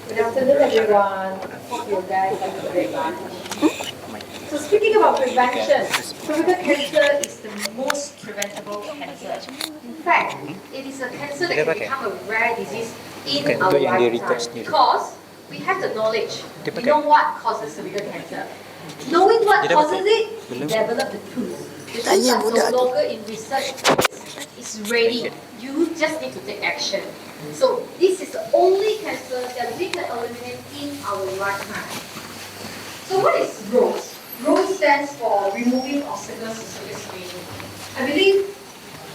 Good afternoon, everyone. Hope you guys have a great lunch. So speaking about prevention, cervical cancer is the most preventable cancer. In fact, it is a cancer that can become a rare disease in our lifetime because we have the knowledge. We know what causes cervical cancer. Knowing what causes it, we develop the tools. The tools are no longer in research phase. It's ready. You just need to take action. So this is the only cancer that we can eliminate in our lifetime. So what is ROSE? ROSE stands for Removing Obstacles to Cervical Screening. I believe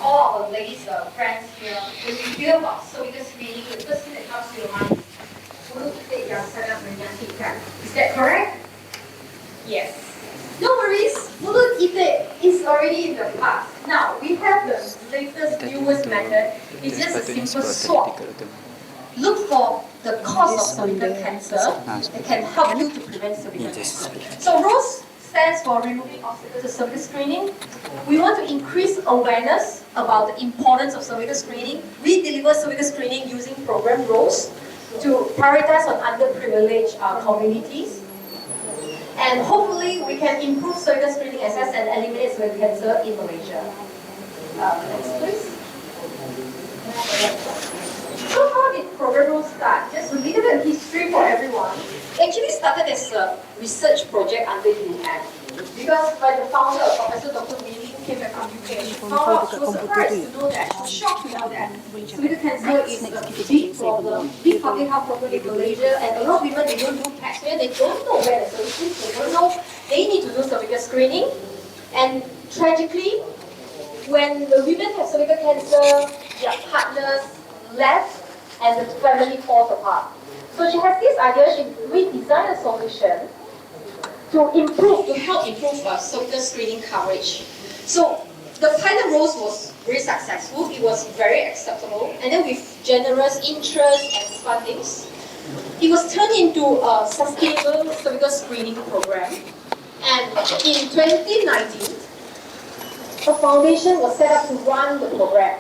all our ladies, friends here, when you hear about cervical screening, the first thing that comes to your mind is mulut itik yang sangat menyakitkan. Is that correct? Yes. No worries, mulut itik is already in the past. Now, we have the latest, newest method. It's just a simple swab. Look for the cause of cervical cancer that can help you to prevent cervical cancer. So ROSE stands for Removing Obstacles to Cervical Screening. We want to increase awareness about the importance of cervical screening. We deliver cervical screening using program ROSE to prioritize on underprivileged communities. And hopefully we can improve cervical screening access and eliminate cervical cancer in Malaysia. Next please. So how did program ROSE start? Just a little bit of history for everyone. It actually started as a research project under UN. Because by the founder, Professor Dr. Willie, came back from UK, she found out, she was surprised to know that, she was shocked to know that cervical cancer is a big problem, big public health problem in Malaysia, and a lot of women, they don't do pap smear, they don't know where the cervix is, they don't know they need to do cervical screening. And tragically, when the women have cervical cancer, their partners left and the family falls apart. So she has this idea, we designed a solution to help improve cervical screening coverage. So the pilot ROSE was very successful, it was very acceptable, and then with generous interest and fundings, it was turned into a sustainable cervical screening program. And in 2019, a foundation was set up to run the program.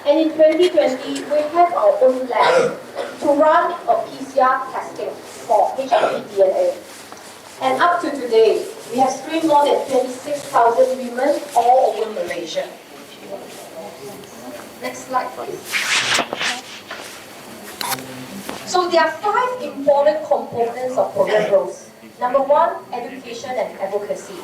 And in 2020, we have our own lab to run a PCR testing for HIV DNA. And up to today, we have screened more than 26,000 women all over Malaysia. Next slide, please. So there are 5 important components of program ROSE. Number 1, education and advocacy.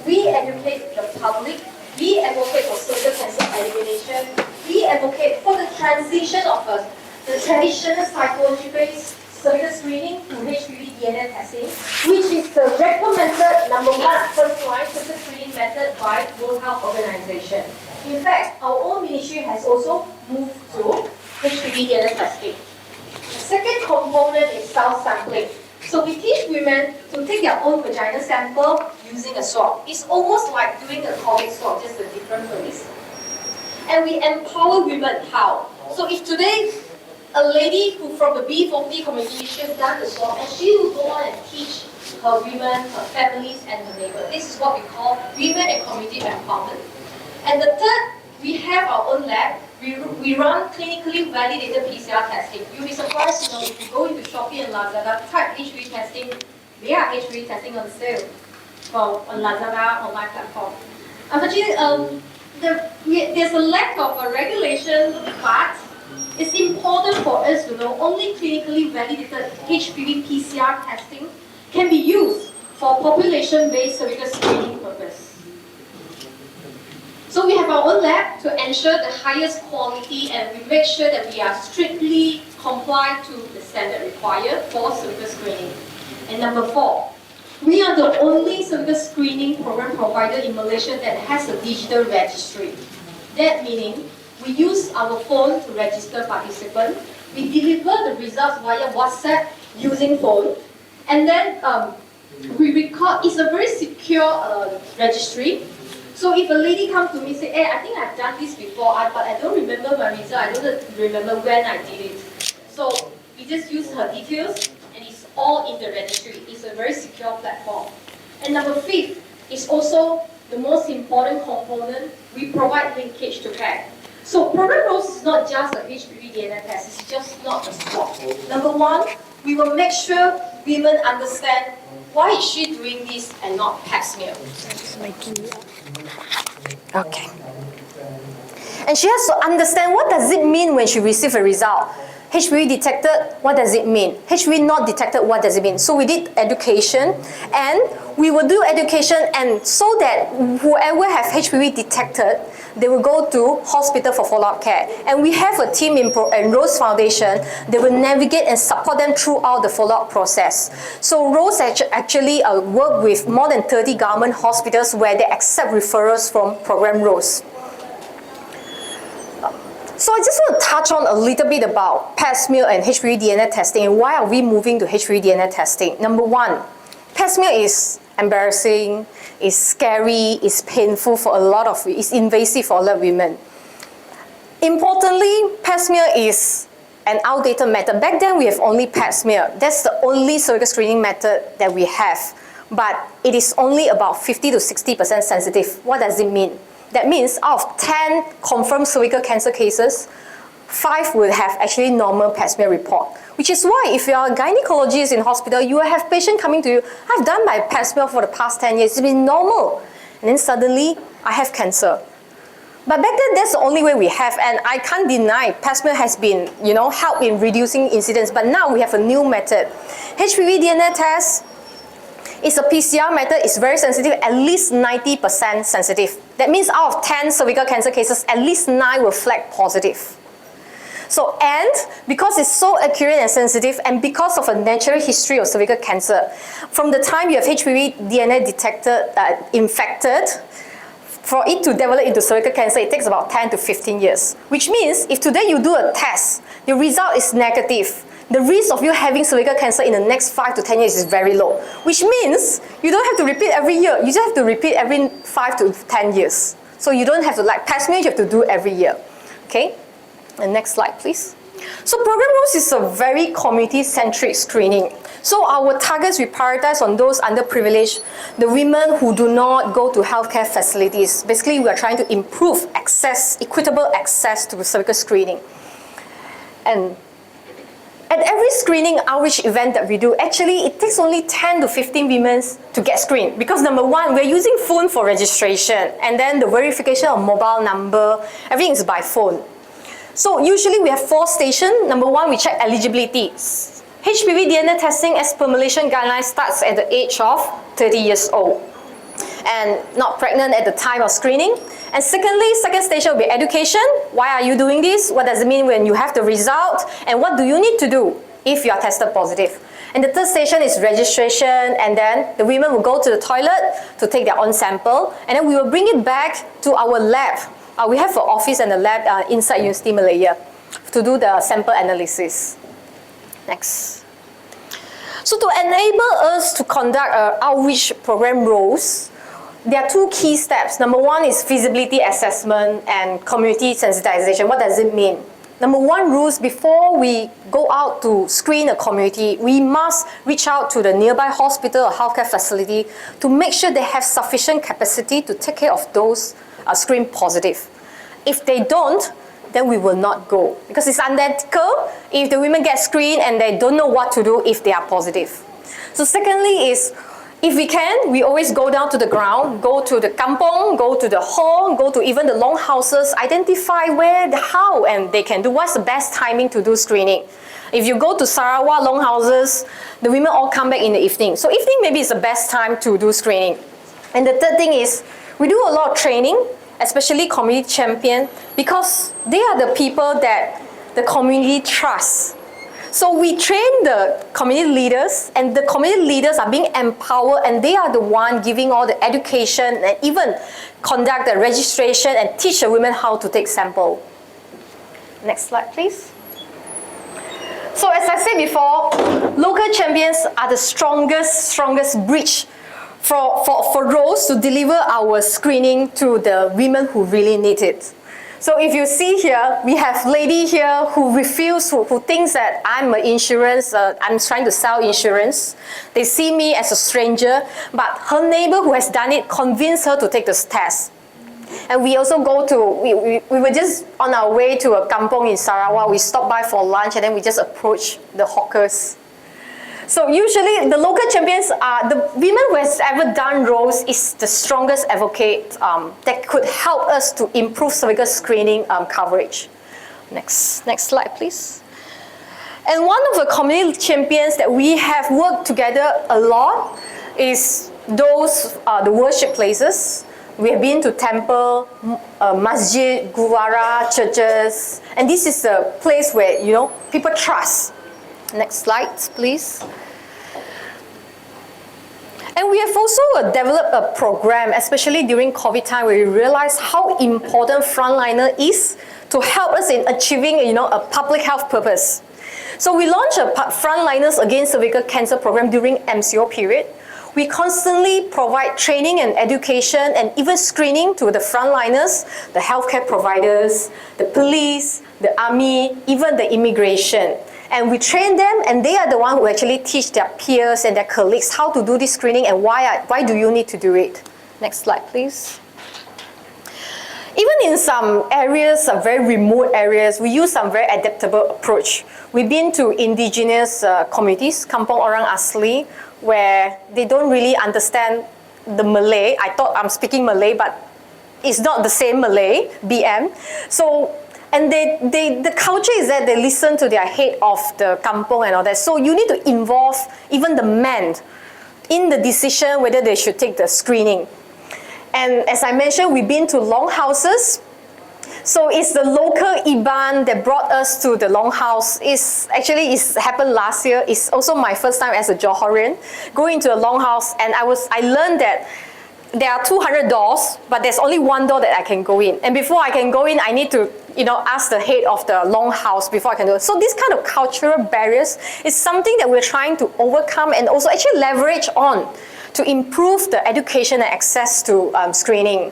We educate the public. We advocate for cervical cancer elimination. We advocate for the transition of the traditional cytology-based cervical screening to HPV DNA testing, which is the recommended number 1 first-line cervical screening method by World Health Organization. In fact, our own ministry has also moved to HPV DNA testing. The second component is self-sampling. So we teach women to take their own vagina sample using a swab. It's almost like doing a COVID swab, just a different place. And we empower women how? So if today a lady who from the B40 community, she has done the swab, and she will go on and teach her women, her families, and her neighbors. This is what we call women and community empowerment. And the third, we have our own lab. We run clinically validated PCR testing. You'll be surprised to know if you go into Shopee and Lazada, type HPV testing, there are HPV testing on sale on Lazada online platform. Unfortunately, there's a lack of a regulation, but it's important for us to know only clinically validated HPV PCR testing can be used for population-based cervical screening purpose. So we have our own lab to ensure the highest quality, and we make sure that we are strictly compliant to the standard required for cervical screening. And number 4, we are the only cervical screening program provider in Malaysia that has a digital registry. That meaning, we use our phone to register participants. We deliver the results via WhatsApp using phone. And then we record, it's a very secure registry. So if a lady comes to me and say, hey, I think I've done this before, but I don't remember my result, I don't remember when I did it. So we just use her details, and it's all in the registry. It's a very secure platform. And number 5 is also the most important component. We provide linkage to PAC. So program roles is not just a HPV DNA test, it's just not a swab. Number one, we will make sure women understand why is she doing this and not pap smear. Okay. And she has to understand what does it mean when she receives a result. HPV detected, what does it mean? HPV not detected, what does it mean? So we did education, and we will do education, and so that whoever have HPV detected, they will go to hospital for follow-up care. And we have a team in Rose Foundation. They will navigate and support them throughout the follow-up process. So Rose actually work with more than 30 government hospitals where they accept referrals from Program Rose. So I just want to touch on a little bit about pap smear and HPV DNA testing, and why are we moving to HPV DNA testing. Number one, pap smear is embarrassing, it's scary, it's painful for a lot of, it's invasive for a lot of women. Importantly, pap smear is an outdated method. Back then we have only pap smear. That's the only cervical screening method that we have. But it is only about 50 to 60% sensitive. What does it mean? That means out of 10 confirmed cervical cancer cases, 5 will have actually normal pap smear report. Which is why if you are a gynecologist in hospital, you will have patient coming to you, I've done my pap smear for the past 10 years, it's been normal. And then suddenly, I have cancer. But back then, that's the only way we have, and I can't deny pap smear has been, help in reducing incidence, but now we have a new method. HPV DNA test, it's a PCR method, it's very sensitive, at least 90% sensitive. That means out of 10 cervical cancer cases, at least 9 will flag positive. So, and because it's so accurate and sensitive, and because of a natural history of cervical cancer, from the time you have HPV DNA detected, infected, for it to develop into cervical cancer, it takes about 10 to 15 years. Which means, if today you do a test, the result is negative, the risk of you having cervical cancer in the next 5 to 10 years is very low. Which means, you don't have to repeat every year, you just have to repeat every 5 to 10 years. So you don't have to, like pap smear, you have to do every year. Okay? And next slide, please. So Program Rose is a very community-centric screening. So our targets, we prioritize on those underprivileged, the women who do not go to healthcare facilities. Basically, we are trying to improve access, equitable access to cervical screening. And at every screening outreach event that we do, actually, it takes only 10 to 15 women to get screened. Because number one, we're using phone for registration, and then the verification of mobile number, everything is by phone. So usually we have 4 stations. Number one, we check eligibility. HPV DNA testing as per Malaysian guidelines starts at the age of 30 years old and not pregnant at the time of screening. And secondly, second station will be education. Why are you doing this? What does it mean when you have the result? And what do you need to do if you are tested positive? And the third station is registration, and then the women will go to the toilet to take their own sample, and then we will bring it back to our lab. We have an office and a lab inside University Malaya to do the sample analysis. Next. So to enable us to conduct outreach program roles, there are 2 key steps. Number one is feasibility assessment and community sensitization. What does it mean? Number one rules, before we go out to screen a community, we must reach out to the nearby hospital or healthcare facility to make sure they have sufficient capacity to take care of those screen positive. If they don't, then we will not go, because it's unethical if the women get screened and they don't know what to do if they are positive. So secondly is, if we can, we always go down to the ground, go to the kampong, go to the hall, go to even the long houses, identify where, how, and they can do, what's the best timing to do screening. If you go to Sarawak long houses, the women all come back in the evening. So evening maybe is the best time to do screening. And the third thing is, we do a lot of training, especially community champion, because they are the people that the community trusts. So we train the community leaders, and the community leaders are being empowered, and they are the one giving all the education and even conduct the registration and teach the women how to take sample. Next slide, please. So as I said before, local champions are the strongest bridge for roles to deliver our screening to the women who really need it. So if you see here, we have lady here who refuse, who thinks that I'm an insurance, I'm trying to sell insurance. They see me as a stranger, but her neighbor who has done it convinced her to take this test. And we also go to, we were just on our way to a kampong in Sarawak. We stopped by for lunch and then we just approached the hawkers. So usually the local champions are, the women who has ever done roles is the strongest advocate that could help us to improve cervical screening coverage. Next slide, please. And one of the community champions that we have worked together a lot is those, the worship places. We have been to temple, masjid, gurudwara, churches, and this is a place where, you know, people trust. Next slide, please. And we have also developed a program, especially during COVID time, where we realized how important frontliner is to help us in achieving, you know, a public health purpose. So we launched a Frontliners Against Cervical Cancer program during MCO period. We constantly provide training and education and even screening to the frontliners, the healthcare providers, the police, the army, even the immigration. And we train them, and they are the ones who actually teach their peers and their colleagues how to do this screening and why do you need to do it. Next slide, please. Even in some areas, some very remote areas, we use some very adaptable approach. We've been to indigenous communities, Kampong Orang Asli, where they don't really understand the Malay. I thought I'm speaking Malay, but it's not the same Malay, BM. So, and the culture is that they listen to their head of the kampong and all that. So you need to involve even the men in the decision whether they should take the screening. And as I mentioned, we've been to longhouses. So it's the local IBAN that brought us to the longhouse. It's happened last year. It's also my first time as a Johorian going to a longhouse, and I learned that there are 200 doors, but there's only one door that I can go in. And before I can go in, I need to, you know, ask the head of the longhouse before I can do it. So this kind of cultural barriers is something that we're trying to overcome and also actually leverage on to improve the education and access to screening.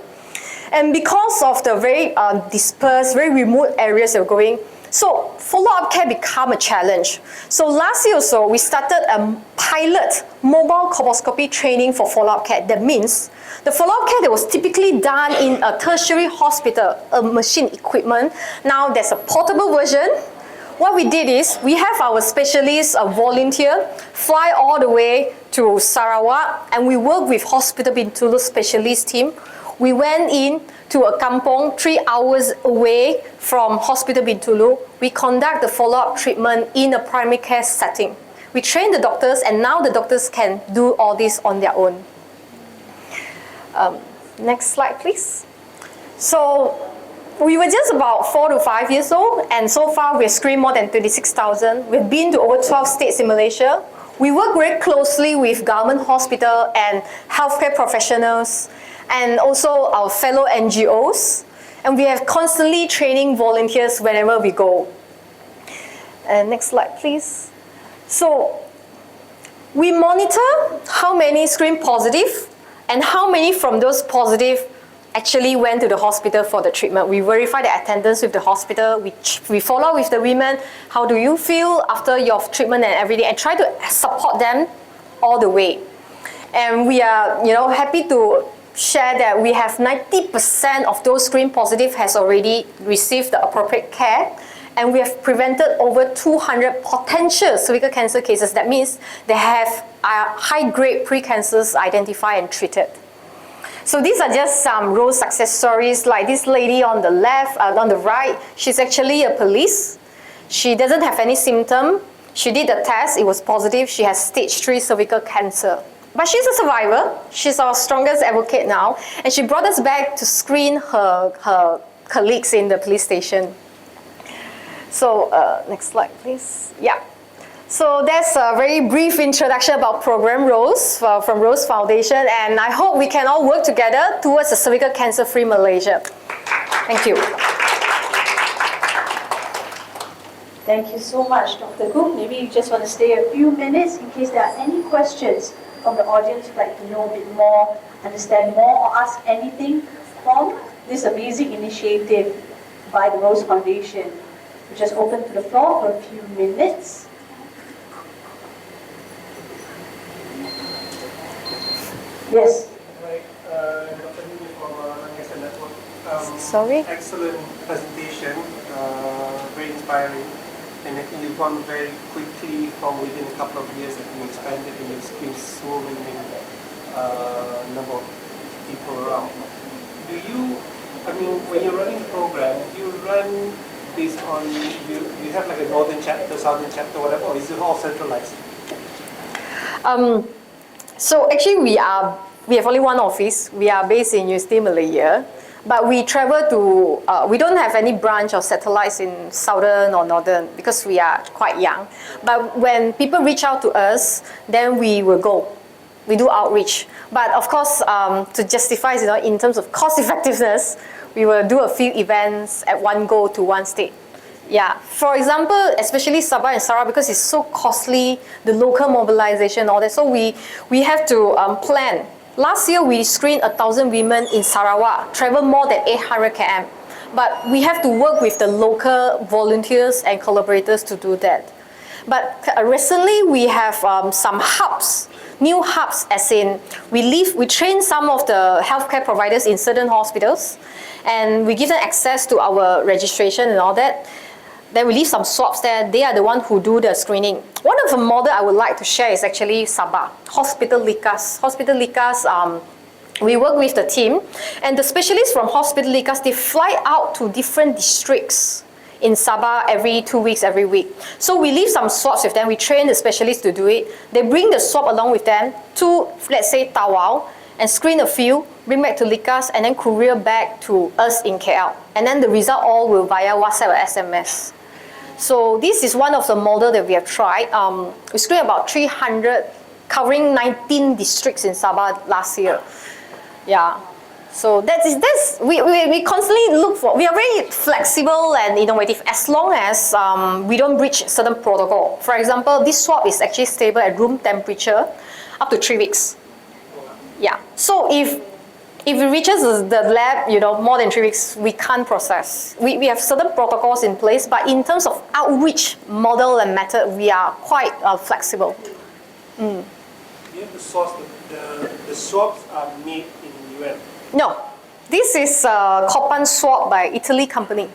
And because of the very dispersed, very remote areas that we're going, so follow-up care become a challenge. So last year or so, we started a pilot mobile colposcopy training for follow-up care. That means the follow-up care that was typically done in a tertiary hospital, a machine equipment, now there's a portable version. What we did is, we have our specialists, a volunteer, fly all the way to Sarawak, and we work with Hospital Bintulu specialist team. We went in to a kampong 3 hours away from Hospital Bintulu. We conduct the follow-up treatment in a primary care setting. We train the doctors, and now the doctors can do all this on their own. Next slide, please. So we were just about 4 to 5 years old, and so far we've screened more than 26,000. We've been to over 12 states in Malaysia. We work very closely with government hospital and healthcare professionals, and also our fellow NGOs. And we have constantly training volunteers whenever we go. Next slide, please. So we monitor how many screen positive and how many from those positive actually went to the hospital for the treatment. We verify the attendance with the hospital. We follow with the women. How do you feel after your treatment and everything, and try to support them all the way. And we are, you know, happy to share that we have 90% of those screen positive has already received the appropriate care, and we have prevented over 200 potential cervical cancer cases. That means they have high-grade precancers identified and treated. So these are just some real success stories, like this lady on the left, on the right. She's actually a police. She doesn't have any symptom. She did a test, it was positive. She has stage 3 cervical cancer. But she's a survivor. She's our strongest advocate now. And she brought us back to screen her colleagues in the police station. So next slide, please. Yeah. So that's a very brief introduction about program Rose from Rose Foundation. And I hope we can all work together towards a cervical cancer-free Malaysia. Thank you. Thank you so much, Dr. Gook. Maybe you just want to stay a few minutes in case there are any questions from the audience who'd like to know a bit more, understand more, or ask anything from this amazing initiative by the Rose Foundation. We just open to the floor for a few minutes. Yes. Dr. Gook from Network. Sorry? Excellent presentation, very inspiring, and I think you've gone very quickly from within a couple of years that you expanded and you've screened so many number of people around. Do you, I mean, when you're running the program, do you run based on, you have like a northern chapter, southern chapter, whatever, or is it all centralized? So actually we have only one office. We are based in USD Malaysia, but we travel to, we don't have any branch or satellites in southern or northern because we are quite young. But when people reach out to us, then we will go. We do outreach. But of course, to justify, in terms of cost effectiveness, we will do a few events at one go to one state. Yeah, for example, especially Sabah and Sarawak, because it's so costly, the local mobilization, all that. So we have to plan. Last year, we screened 1,000 women in Sarawak, travel more than 800 km. But we have to work with the local volunteers and collaborators to do that. But recently, we have some hubs, new hubs, as in we train some of the healthcare providers in certain hospitals, and we give them access to our registration and all that. Then we leave some swabs there. They are the ones who do the screening. One of the model I would like to share is actually Sabah, Hospital Likas. Hospital Likas, we work with the team, and the specialists from Hospital Likas, they fly out to different districts in Sabah every 2 weeks, every week. So we leave some swabs with them. We train the specialists to do it. They bring the swab along with them to, let's say, Tawau, and screen a few, bring back to Likas, and then courier back to us in KL. And then the result all will via WhatsApp or SMS. So this is one of the models that we have tried. We screened about 300, covering 19 districts in Sabah last year. Yeah. So we constantly look for, we are very flexible and innovative as long as we don't breach certain protocol. For example, this swab is actually stable at room temperature up to 3 weeks. Yeah. So if it reaches the lab, more than 3 weeks, we can't process. We have certain protocols in place, but in terms of outreach model and method, we are quite flexible. Do you have the source, the swabs are made in UN? No, this is a cotton swab by Italy company.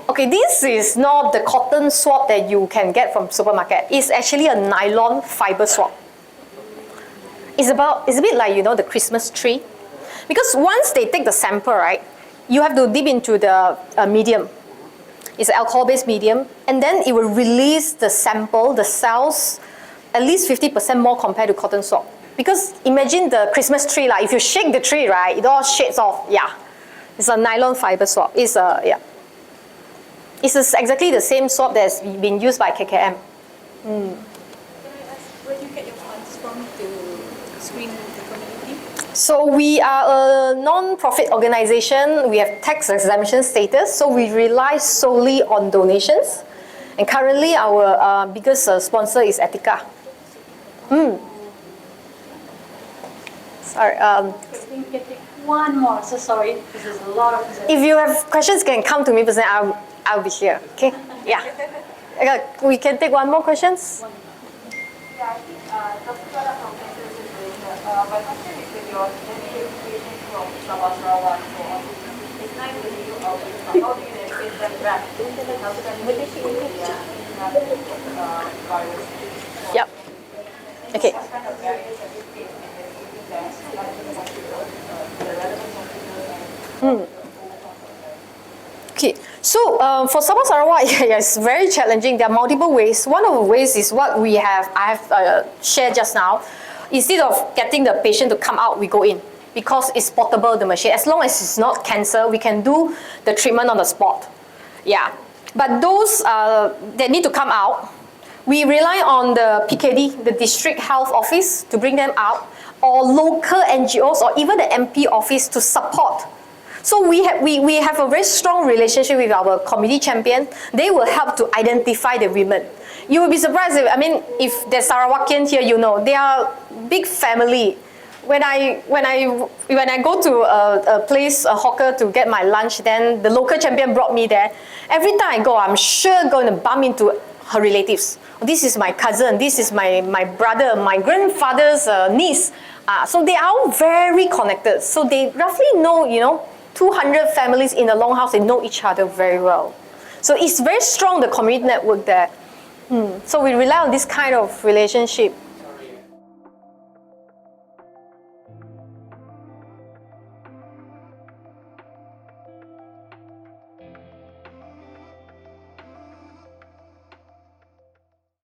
Okay, this is not the cotton swab that you can get from supermarket. It's actually a nylon fiber swab. It's a bit like, the Christmas tree. Because once they take the sample, right, you have to dip into the medium. It's an alcohol-based medium, and then it will release the sample, the cells, at least 50% more compared to cotton swab. Because imagine the Christmas tree, like if you shake the tree, right, it all shades off. Yeah, it's a nylon fiber swab. It's exactly the same swab that's been used by KKM. Can I ask where do you get your funds from to screen the community? So we are a non-profit organization. We have tax exemption status, so we rely solely on donations. And currently, our biggest sponsor is Etika. Sorry. We can take one more. So sorry, because there's a lot of. If you have questions, can come to me personally. I'll be here. Okay? Yeah. Okay, we can take one more questions. Yeah, I think Dr. Prada from Texas is doing my question is with your education from Sabah, Sarawak, and so on. It's nice to see you out with how do you educate them back? How to communicate with the virus? Yep. Okay. What kind of barriers have you faced in educating them, like the relevance of people and Okay, so for Sabah Sarawak, it's very challenging. There are multiple ways. One of the ways is what I have shared just now. Instead of getting the patient to come out, we go in because it's portable, the machine. As long as it's not cancer, we can do the treatment on the spot. Yeah, but those that need to come out, we rely on the PKD, the District Health Office, to bring them out, or local NGOs, or even the MP office to support. So we have a very strong relationship with our community champion. They will help to identify the women. You will be surprised if there's Sarawakian here, they are big family. When I go to a place, a hawker to get my lunch, then the local champion brought me there. Every time I go, I'm sure going to bump into her relatives. This is my cousin, this is my brother, my grandfather's niece. So they are all very connected. So they roughly know, 200 families in a longhouse, they know each other very well. So it's very strong, the community network there. So we rely on this kind of relationship.